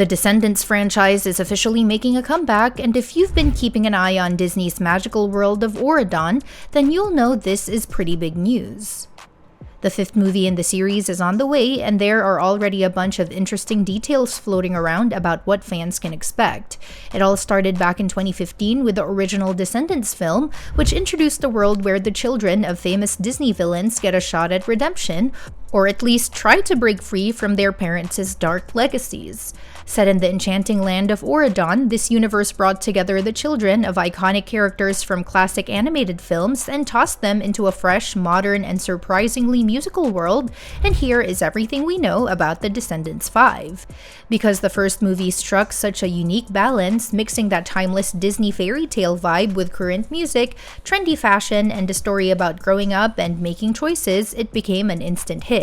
The Descendants franchise is officially making a comeback, and if you've been keeping an eye on Disney's magical world of Auradon, then you'll know this is pretty big news. The 5th movie in the series is on the way, and there are already a bunch of interesting details floating around about what fans can expect. It all started back in 2015 with the original Descendants film, which introduced a world where the children of famous Disney villains get a shot at redemption, or at least try to break free from their parents' dark legacies. Set in the enchanting land of Auradon, this universe brought together the children of iconic characters from classic animated films and tossed them into a fresh, modern, and surprisingly musical world, and here is everything we know about the Descendants 5. Because the first movie struck such a unique balance, mixing that timeless Disney fairy tale vibe with current music, trendy fashion, and a story about growing up and making choices, it became an instant hit.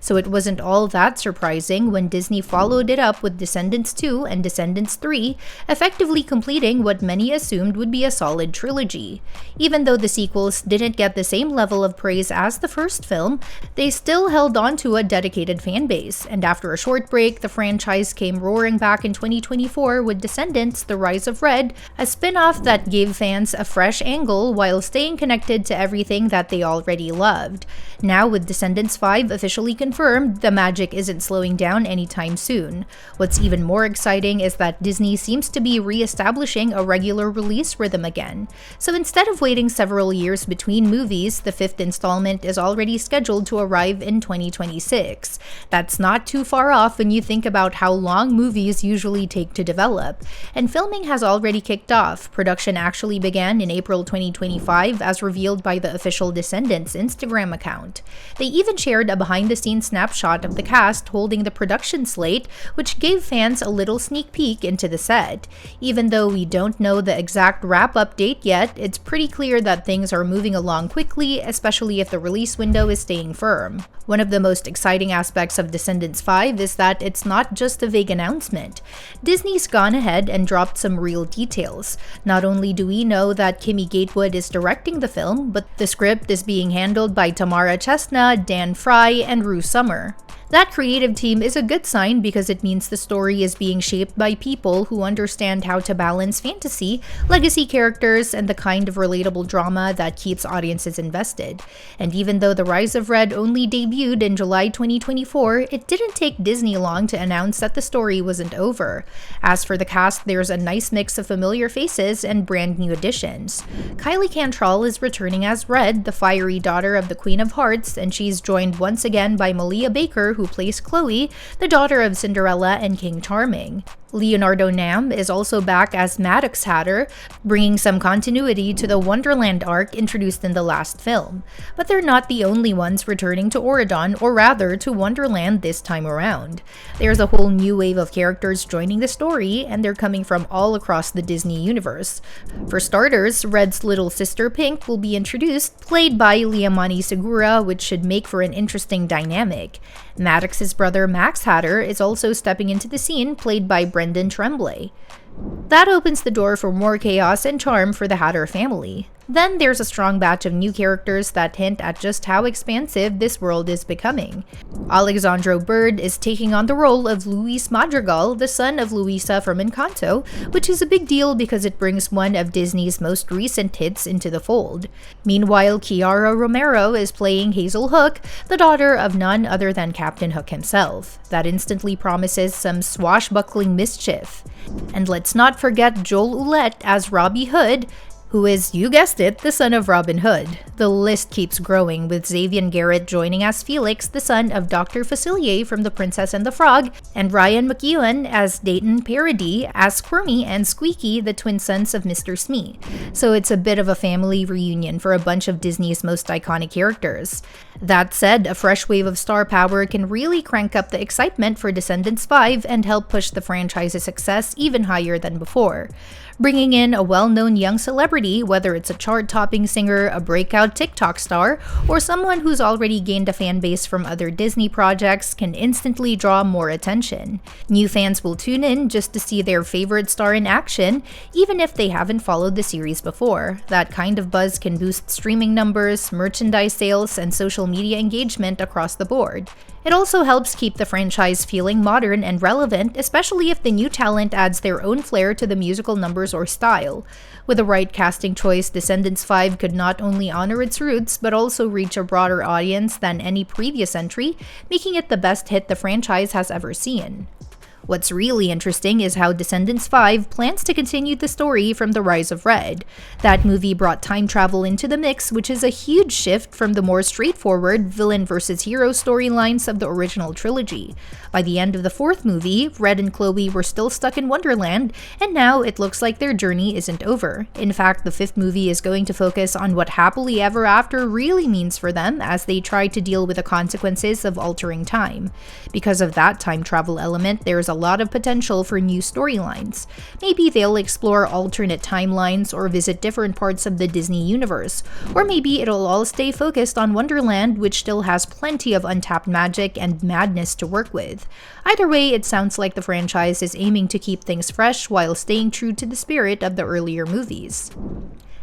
So it wasn't all that surprising when Disney followed it up with Descendants 2 and Descendants 3, effectively completing what many assumed would be a solid trilogy. Even though the sequels didn't get the same level of praise as the first film, they still held on to a dedicated fan base, and after a short break, the franchise came roaring back in 2024 with Descendants: The Rise of Red, a spin-off that gave fans a fresh angle while staying connected to everything that they already loved. Now with Descendants 5 officially confirmed, the magic isn't slowing down anytime soon. What's even more exciting is that Disney seems to be re-establishing a regular release rhythm again. So instead of waiting several years between movies, the 5th installment is already scheduled to arrive in 2026. That's not too far off when you think about how long movies usually take to develop. And filming has already kicked off. Production actually began in April 2025 as revealed by the official Descendants Instagram account. They even shared a behind-the-scenes snapshot of the cast holding the production slate, which gave fans a little sneak peek into the set. Even though we don't know the exact wrap-up date yet, it's pretty clear that things are moving along quickly, especially if the release window is staying firm. One of the most exciting aspects of Descendants 5 is that it's not just a vague announcement. Disney's gone ahead and dropped some real details. Not only do we know that Kimmy Gatewood is directing the film, but the script is being handled by Tamara Chesna, Dan Fry, and Rue Summer. That creative team is a good sign because it means the story is being shaped by people who understand how to balance fantasy, legacy characters, and the kind of relatable drama that keeps audiences invested. And even though The Rise of Red only debuted in July 2024, it didn't take Disney long to announce that the story wasn't over. As for the cast, there's a nice mix of familiar faces and brand new additions. Kylie Cantrall is returning as Red, the fiery daughter of the Queen of Hearts, and she's joined once again by Malia Baker, who plays Chloe, the daughter of Cinderella and King Charming. Leonardo Nam is also back as Maddox Hatter, bringing some continuity to the Wonderland arc introduced in the last film. But they're not the only ones returning to Auradon, or rather to Wonderland this time around. There's a whole new wave of characters joining the story, and they're coming from all across the Disney universe. For starters, Red's little sister Pink will be introduced, played by Liamani Segura, which should make for an interesting dynamic. Maddox's brother Max Hatter is also stepping into the scene, played by Brendan Tremblay. That opens the door for more chaos and charm for the Hatter family. Then there's a strong batch of new characters that hint at just how expansive this world is becoming. Alexandro Bird is taking on the role of Luis Madrigal, the son of Luisa from Encanto, which is a big deal because it brings one of Disney's most recent hits into the fold. Meanwhile, Kiara Romero is playing Hazel Hook, the daughter of none other than Captain Hook himself. That instantly promises some swashbuckling mischief. And let's not forget Joel Ouellette as Robbie Hood, who is, you guessed it, the son of Robin Hood. The list keeps growing, with Xavier Garrett joining as Felix, the son of Dr. Facilier from The Princess and the Frog, and Ryan McEwan as Dayton Parody, as Squirmy and Squeaky, the twin sons of Mr. Smee. So it's a bit of a family reunion for a bunch of Disney's most iconic characters. That said, a fresh wave of star power can really crank up the excitement for Descendants 5 and help push the franchise's success even higher than before. Bringing in a well-known young celebrity, whether it's a chart-topping singer, a breakout TikTok star, or someone who's already gained a fan base from other Disney projects, can instantly draw more attention. New fans will tune in just to see their favorite star in action, even if they haven't followed the series before. That kind of buzz can boost streaming numbers, merchandise sales, and social media engagement across the board. It also helps keep the franchise feeling modern and relevant, especially if the new talent adds their own flair to the musical numbers or style. With the right casting choice, Descendants 5 could not only honor its roots, but also reach a broader audience than any previous entry, making it the best hit the franchise has ever seen. What's really interesting is how Descendants 5 plans to continue the story from The Rise of Red. That movie brought time travel into the mix, which is a huge shift from the more straightforward villain versus hero storylines of the original trilogy. By the end of the fourth movie, Red and Chloe were still stuck in Wonderland, and now it looks like their journey isn't over. In fact, the fifth movie is going to focus on what happily ever after really means for them as they try to deal with the consequences of altering time. Because of that time travel element, there's a lot of potential for new storylines. Maybe they'll explore alternate timelines or visit different parts of the Disney universe. Or maybe it'll all stay focused on Wonderland, which still has plenty of untapped magic and madness to work with. Either way, it sounds like the franchise is aiming to keep things fresh while staying true to the spirit of the earlier movies.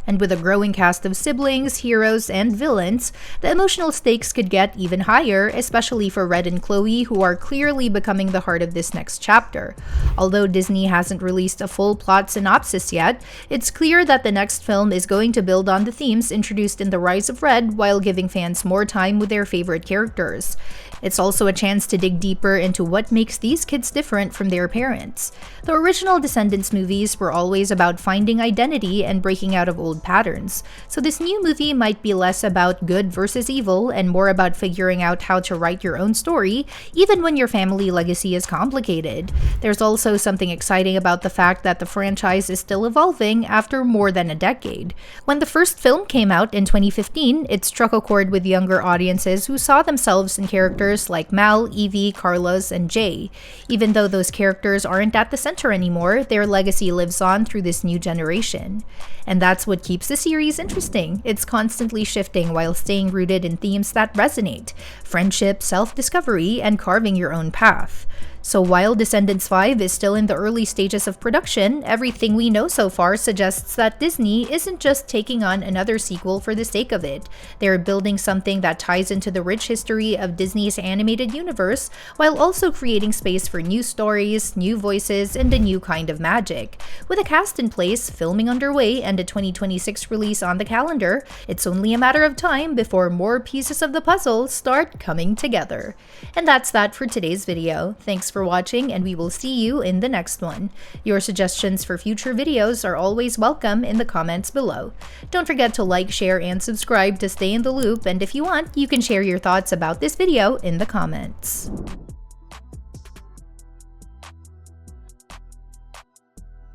And with a growing cast of siblings, heroes, and villains, the emotional stakes could get even higher, especially for Red and Chloe, who are clearly becoming the heart of this next chapter. Although Disney hasn't released a full plot synopsis yet, it's clear that the next film is going to build on the themes introduced in The Rise of Red while giving fans more time with their favorite characters. It's also a chance to dig deeper into what makes these kids different from their parents. The original Descendants movies were always about finding identity and breaking out of old patterns, so this new movie might be less about good versus evil and more about figuring out how to write your own story, even when your family legacy is complicated. There's also something exciting about the fact that the franchise is still evolving after more than a decade. When the first film came out in 2015, it struck a chord with younger audiences who saw themselves in characters like Mal, Evie, Carlos, and Jay. Even though those characters aren't at the center anymore, their legacy lives on through this new generation. And that's what keeps the series interesting. It's constantly shifting while staying rooted in themes that resonate: friendship, self-discovery, and carving your own path. So while Descendants 5 is still in the early stages of production, everything we know so far suggests that Disney isn't just taking on another sequel for the sake of it. They're building something that ties into the rich history of Disney's animated universe, while also creating space for new stories, new voices, and a new kind of magic. With a cast in place, filming underway, and a 2026 release on the calendar, it's only a matter of time before more pieces of the puzzle start coming together. And that's that for today's video. Thanks for watching, and we will see you in the next one. Your suggestions for future videos are always welcome in the comments below. Don't forget to like, share, and subscribe to stay in the loop, and if you want, you can share your thoughts about this video in the comments.